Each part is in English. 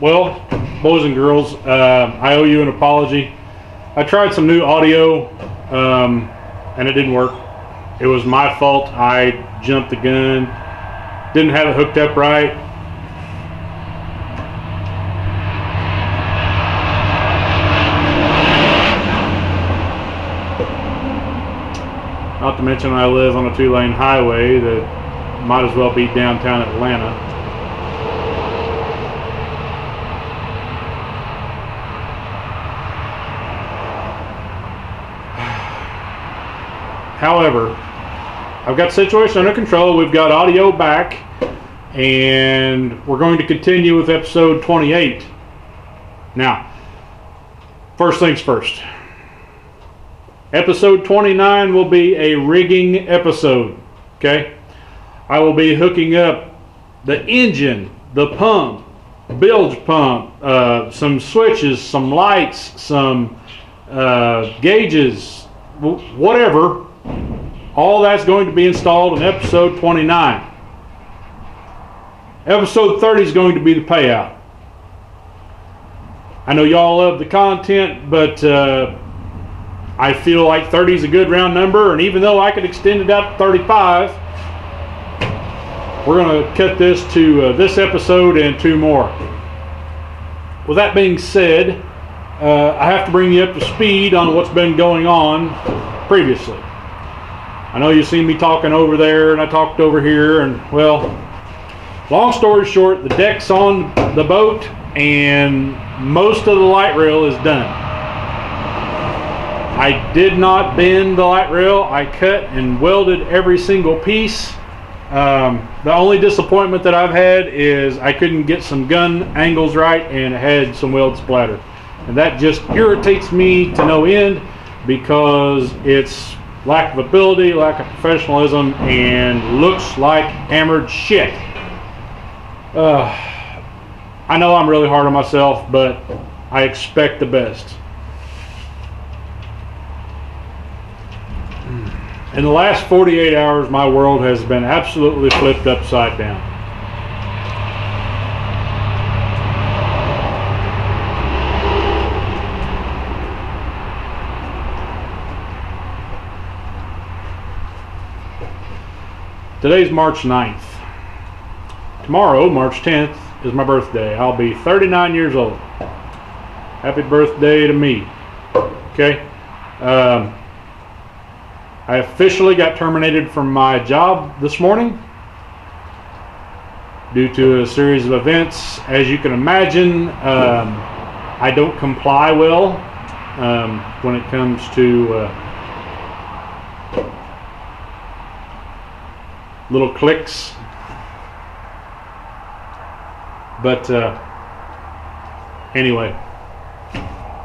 Well, boys and girls, I owe you an apology. I tried some new audio and it didn't work. It was my fault. I jumped the gun, didn't have it hooked up right. Not to mention I live on a 2-lane highway that might as well be downtown Atlanta. However, I've got the situation under control. We've got audio back, and we're going to continue with episode 28. Now, first things first. Episode 29 will be a rigging episode, okay? I will be hooking up the engine, the pump, bilge pump, some switches, some lights, some gauges, whatever. All that's going to be installed in episode 29. Episode 30 is going to be the payout. I know y'all love the content, but I feel like 30 is a good round number, and even though I could extend it out to 35, we're going to cut this to this episode and 2 more. With that being said, I have to bring you up to speed on what's been going on previously. I know you've seen me talking over there, and I talked over here, and well, long story short, the deck's on the boat, and most of the light rail is done. I did not bend the light rail. I cut and welded every single piece. The only disappointment that I've had is I couldn't get some gun angles right, and it had some weld splatter. And that just irritates me to no end because it's lack of ability, lack of professionalism, and looks like hammered shit. I know I'm really hard on myself, but I expect the best. In the last 48 hours, my world has been absolutely flipped upside down. Today's March 9th. Tomorrow, March 10th, is my birthday. I'll be 39 years old. Happy birthday to me. Okay? I officially got terminated from my job this morning due to a series of events. As you can imagine, I don't comply well when it comes to little clicks. But anyway,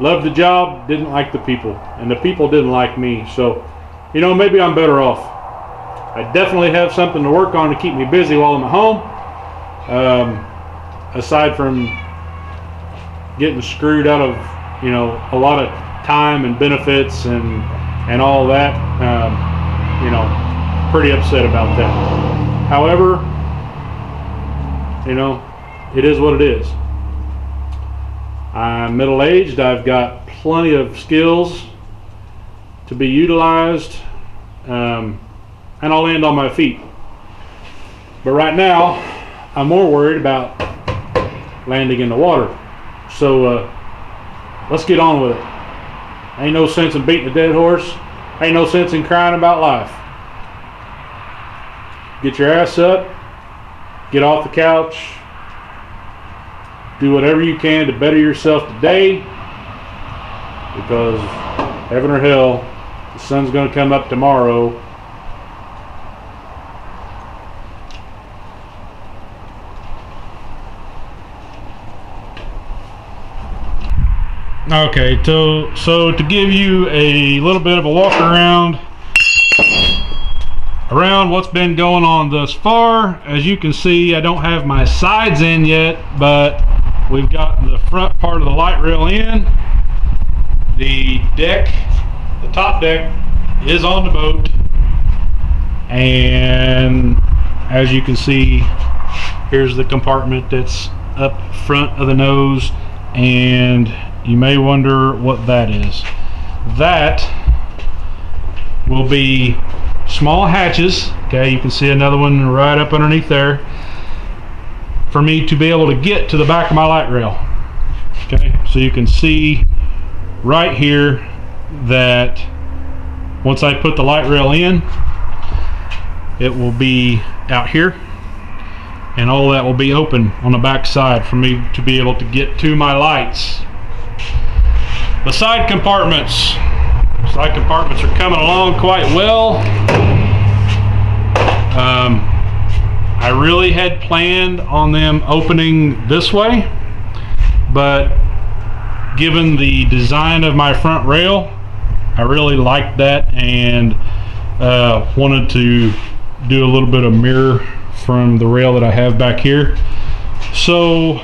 loved the job, didn't like the people, and the people didn't like me. So, you know, maybe I'm better off. I definitely have something to work on to keep me busy while I'm at home. Aside from getting screwed out of, you know, a lot of time and benefits and all that, you know, pretty upset about that. However, you know, it is what it is. I'm middle-aged. I've got plenty of skills to be utilized, and I'll land on my feet. But right now, I'm more worried about landing in the water. So let's get on with it. Ain't no sense in beating a dead horse. Ain't no sense in crying about life. Get your ass up, get off the couch, do whatever you can to better yourself today, because heaven or hell, the sun's going to come up tomorrow. Okay, so to give you a little bit of a walk around what's been going on thus far. As you can see, I don't have my sides in yet, but we've got the front part of the light rail in. The deck, the top deck, is on the boat, and as you can see, here's the compartment that's up front of the nose, and you may wonder what that is. That will be small hatches. Okay, you can see another one right up underneath there for me to be able to get to the back of my light rail. Okay, so you can see right here that once I put the light rail in, it will be out here, and all that will be open on the back side for me to be able to get to my lights. The side compartments are coming along quite well. I really had planned on them opening this way, but given the design of my front rail, I really liked that and wanted to do a little bit of mirror from the rail that I have back here. So,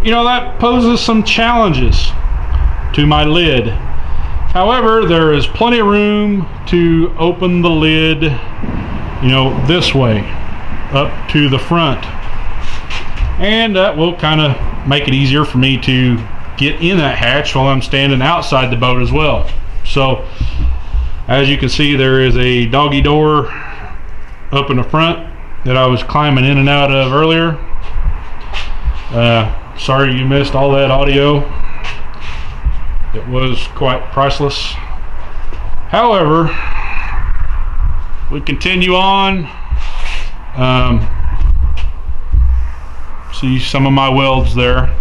you know, that poses some challenges to my lid. However, there is plenty of room to open the lid, you know, this way up to the front, and that will kind of make it easier for me to get in that hatch while I'm standing outside the boat as well. So as you can see, there is a doggy door up in the front that I was climbing in and out of earlier. Sorry you missed all that audio. It was quite priceless. However, we continue on. See some of my welds there.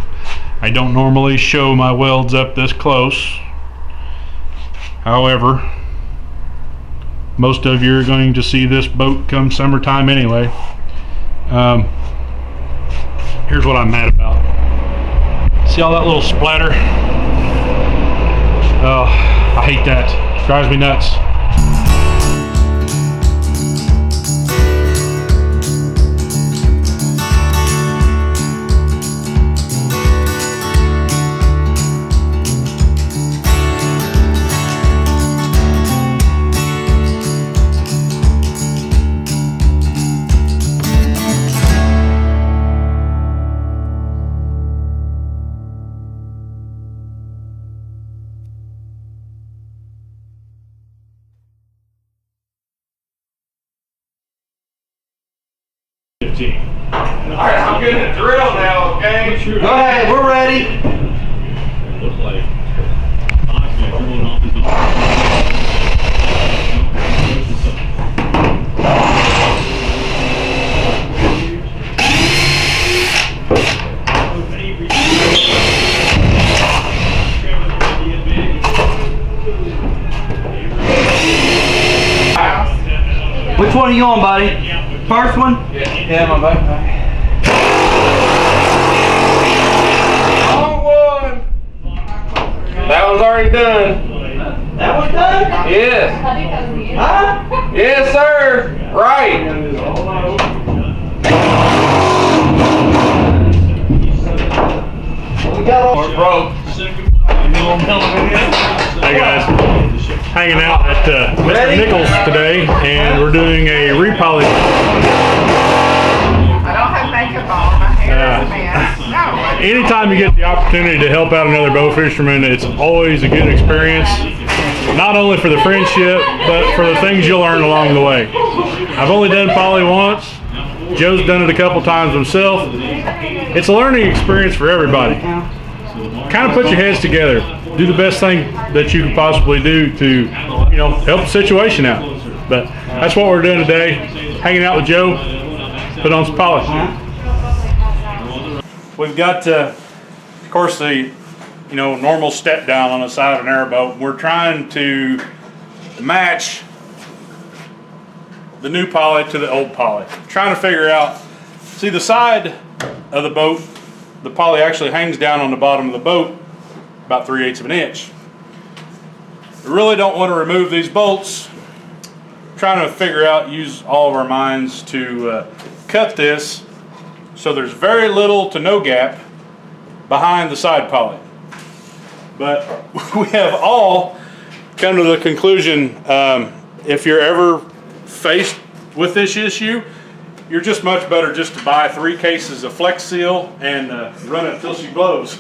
I don't normally show my welds up this close. However, most of you are going to see this boat come summertime anyway. Here's what I'm mad about. See all that little splatter? Oh, I hate that. Drives me nuts. Alright, I'm gonna drill now, okay? Go ahead, we're ready. Looks like Which one are you on, buddy? First one? Yeah, my backpack. Wrong one! That was already done. That was done? Yes. Huh? Yes, sir. Right. We got all broke. Hey guys, hanging out at Mr. Nichols today, and we're doing a repoly. I don't have makeup on. My hair is a mess. No. Anytime you get the opportunity to help out another bow fisherman, it's always a good experience. Not only for the friendship, but for the things you'll learn along the way. I've only done poly once. Joe's done it a couple times himself. It's a learning experience for everybody. Kind of put your heads together. Do the best thing that you can possibly do to, you know, help the situation out. But that's what we're doing today. Hanging out with Joe. Put on some polish. We've got, of course, the, you know, normal step down on the side of an airboat. We're trying to match the new poly to the old poly. Trying to figure out, see the side of the boat, the poly actually hangs down on the bottom of the boat about 3/8 of an inch. We really don't want to remove these bolts. Trying to figure out, use all of our minds to cut this so there's very little to no gap behind the side poly. But we have all come to the conclusion, if you're ever faced with this issue, you're just much better just to buy 3 cases of Flex Seal and run it until she blows.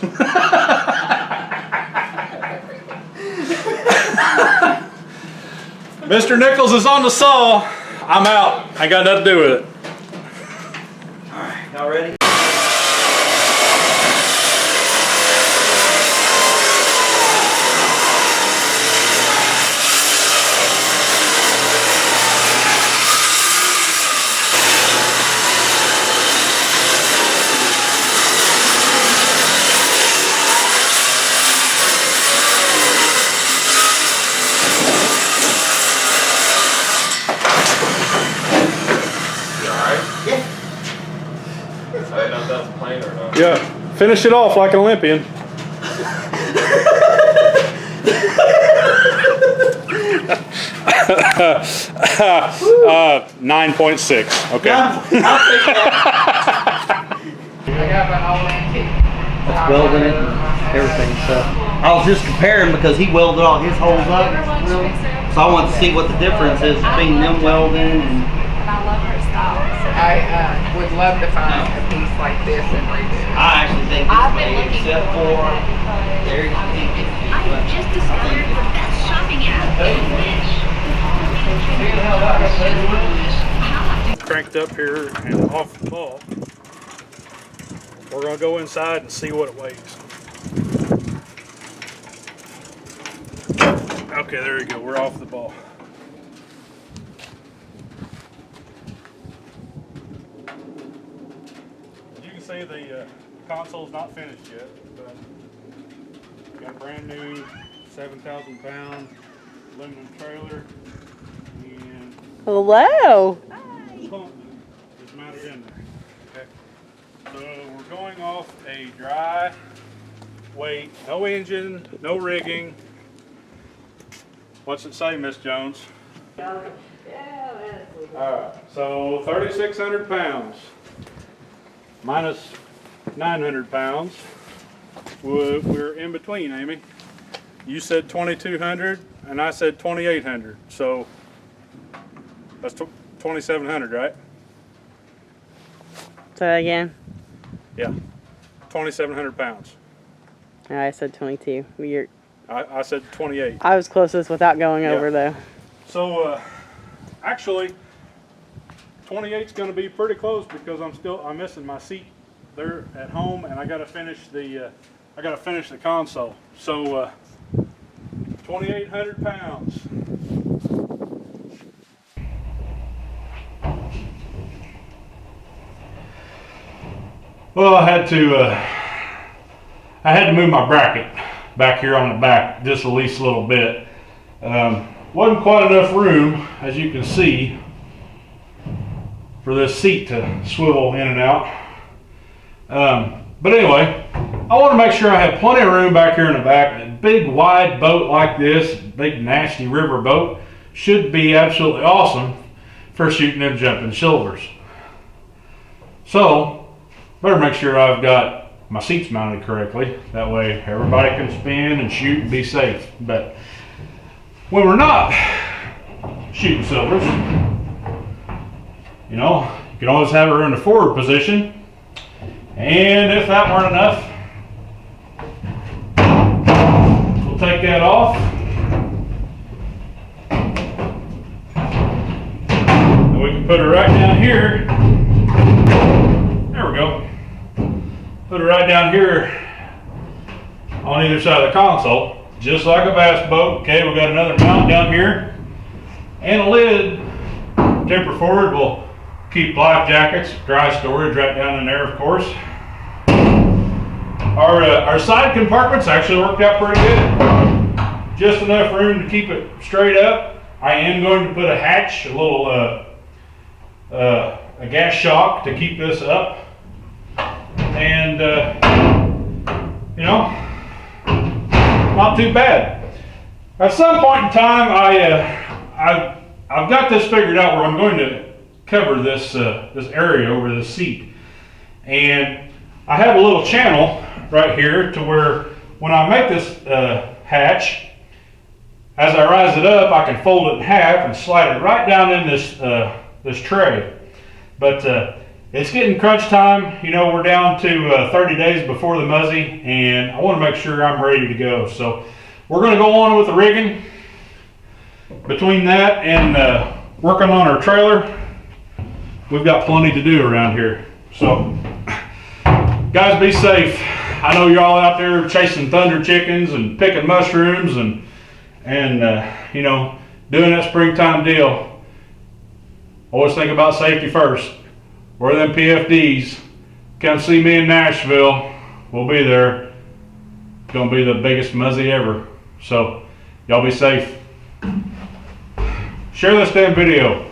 Mr. Nichols is on the saw. I'm out. I got nothing to do with it. All right, y'all ready? Yeah, finish it off like an Olympian. 9.6. Okay. I got an old antique. Welding it and everything. So I was just comparing because he welded all his holes up. So I wanted to see what the difference is between them welding and. I would love to find a piece like this and redo it. I actually think it's made except for there you can get I just discovered the best shopping app in which Cranked up here and off the ball. We're gonna go inside and see what it weighs. Okay, there you go. We're off the ball. Say the console's not finished yet, but got a brand new 7,000 pound aluminum trailer and Hello. pump is mounted in there. Okay, so we're going off a dry weight, no engine, no rigging. What's it say, Miss Jones? Alright, so 3,600 pounds. Minus 900 pounds. We're in between, Amy. You said 2,200 and I said 2,800. So that's 2,700, right? Say that again. Yeah. 2,700 pounds. I said 22. I said 28. I was closest without going over though. So actually 28's going to be pretty close because I'm missing my seat there at home, and I got to finish the console. So 2,800 pounds. Well, I had to move my bracket back here on the back just at least a little bit. Wasn't quite enough room, as you can see, for this seat to swivel in and out. But anyway, I want to make sure I have plenty of room back here in the back. A big wide boat like this, big nasty river boat, should be absolutely awesome for shooting them jumping silvers. So, better make sure I've got my seats mounted correctly. That way everybody can spin and shoot and be safe. But when we're not shooting silvers, you know, you can always have her in the forward position. And if that weren't enough, we'll take that off. And we can put her right down here. There we go. Put her right down here on either side of the console, just like a bass boat. Okay, we've got another mount down here and a lid. Temper forward will keep life jackets, dry storage right down in there, of course. Our side compartments actually worked out pretty good. Just enough room to keep it straight up. I am going to put a hatch, a little a gas shock to keep this up. And you know, not too bad. At some point in time, I've got this figured out where I'm going to cover this this area over the seat, and I have a little channel right here to where when I make this hatch, as I rise it up, I can fold it in half and slide it right down in this this tray. But it's getting crunch time. You know, we're down to 30 days before the Muzzy, and I want to make sure I'm ready to go. So we're going to go on with the rigging. Between that and working on our trailer, we've got plenty to do around here. So guys, be safe. I know y'all out there chasing thunder chickens and picking mushrooms and you know, doing that springtime deal. Always think about safety first. We're them PFDs. Come see me in Nashville. We'll be there. It's gonna be the biggest Muzzy ever. So y'all be safe. Share this damn video.